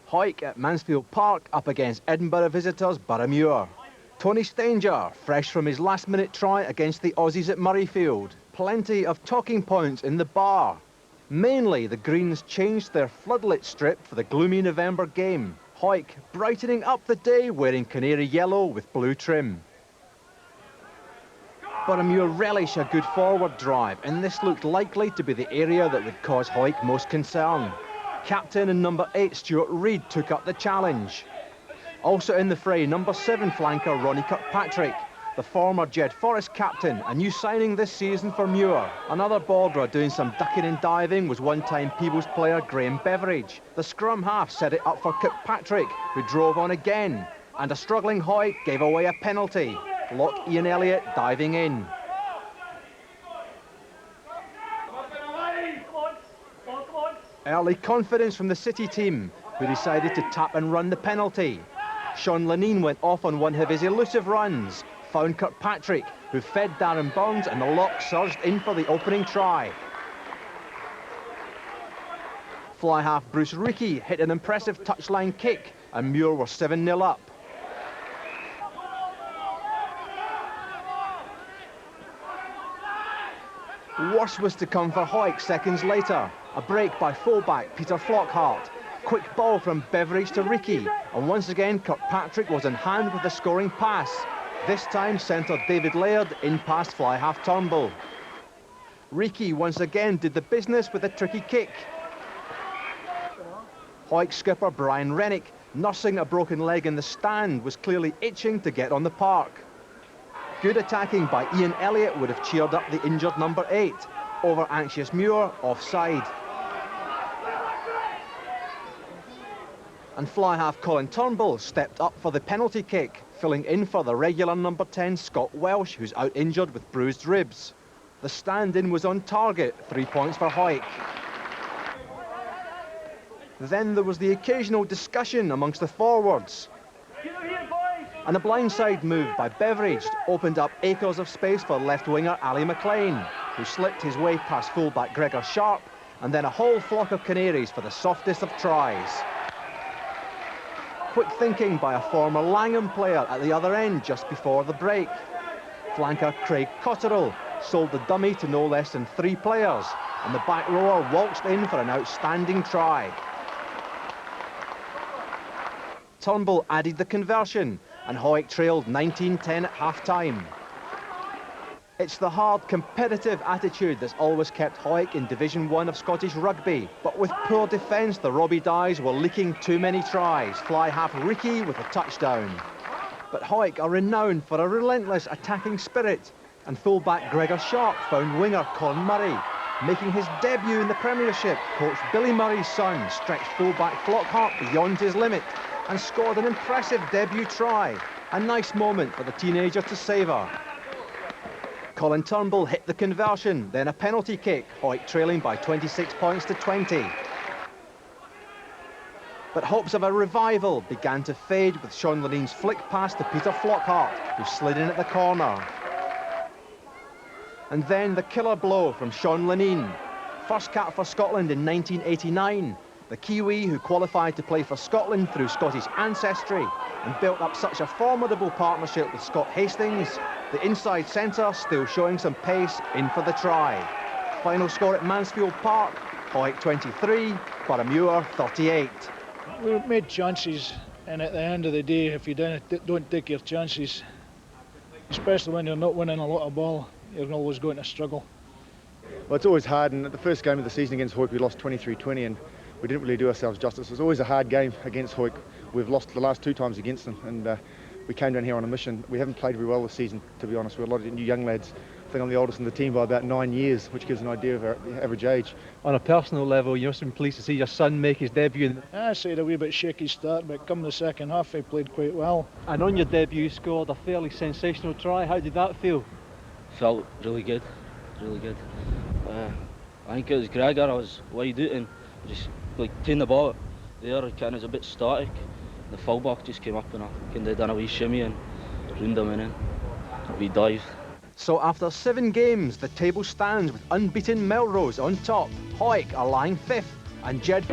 Hawick at Mansfield Park up against Edinburgh visitors Boroughmuir. Tony Stanger, fresh from his last-minute try against the Aussies at Murrayfield. Plenty of talking points in the bar. Mainly, the Greens changed their floodlit strip for the gloomy November game. Hawick brightening up the day wearing canary yellow with blue trim. Boroughmuir relish a good forward drive, and this looked likely to be the area that would cause Hawick most concern. Captain and number 8 Stuart Reid took up the challenge. Also in the fray, number 7 flanker Ronnie Kirkpatrick, the former Jed Forest captain, a new signing this season for Muir. Another Borderer doing some ducking and diving was one-time Peebles player Graham Beveridge. The scrum half set it up for Kirkpatrick, who drove on again, and a struggling Hawick gave away a penalty. Lock Ian Elliott diving in. Early confidence from the City team, who decided to tap and run the penalty. Sean Lenine went off on one of his elusive runs, found Kirkpatrick, who fed Darren Burns, and the lock surged in for the opening try. Fly half Bruce Rickey hit an impressive touchline kick, and Muir were 7-0 up. Worse was to come for Hawick seconds later. A break by fullback Peter Flockhart. Quick ball from Beveridge to Rickey, and once again Kirkpatrick was in hand with the scoring pass. This time centre David Laird in past fly half Turnbull. Rickey once again did the business with a tricky kick. Hawick skipper Brian Rennick, nursing a broken leg in the stand, was clearly itching to get on the park. Good attacking by Ian Elliott would have cheered up the injured number 8. Over anxious Muir, offside. And fly half Colin Turnbull stepped up for the penalty kick, filling in for the regular number 10 Scott Welsh, who's out injured with bruised ribs. The stand-in was on target, 3 points for Hawick. Then there was the occasional discussion amongst the forwards. And a blindside move by Beveridge opened up acres of space for left winger Ali McLean, who slipped his way past fullback Gregor Sharp, and then a whole flock of canaries for the softest of tries. Quick thinking by a former Langham player at the other end just before the break. Flanker Craig Cotterill sold the dummy to no less than 3 players, and the back rower waltzed in for an outstanding try. Turnbull added the conversion, and Hawick trailed 19-10 at half-time. It's the hard, competitive attitude that's always kept Hawick in Division 1 of Scottish Rugby. But with poor defence, the Robbie Dyes were leaking too many tries. Fly half Rickey with a touchdown. But Hawick are renowned for a relentless attacking spirit, and fullback Gregor Sharp found winger Colin Murray. Making his debut in the Premiership, coach Billy Murray's son stretched fullback Flockhart beyond his limit and scored an impressive debut try. A nice moment for the teenager to savour. Colin Turnbull hit the conversion, then a penalty kick, Hawick trailing by 26 points to 20. But hopes of a revival began to fade with Sean Lenine's flick pass to Peter Flockhart, who slid in at the corner. And then the killer blow from Sean Lenine. First cap for Scotland in 1989. The Kiwi who qualified to play for Scotland through Scottish ancestry and built up such a formidable partnership with Scott Hastings. The inside centre still showing some pace, in for the try. Final score at Mansfield Park, Hawick 23, Boroughmuir 38. We made chances, and at the end of the day, if you don't take your chances, especially when you're not winning a lot of ball, you're always going to struggle. Well, it's always hard, and at the first game of the season against Hawick we lost 23-20, and we didn't really do ourselves justice. It was always a hard game against Hawick. We've lost the last 2 times against them, and we came down here on a mission. We haven't played very well this season, to be honest. We're a lot of new young lads. I think I'm the oldest in the team by about 9 years, which gives an idea of our average age. On a personal level, you must have been pleased to see your son make his debut. I said a wee bit shaky start, but come the second half, he played quite well. And on your debut, you scored a fairly sensational try. How did that feel? Felt really good, really good. I think it was Gregor. I was wide out and just like taking the ball there. It kind of was a bit static. The fullback just came up and I kind of done a wee shimmy and ruined him in. A wee dive. So after 7 games, the table stands with unbeaten Melrose on top. Hawick are lying 5th, and Jed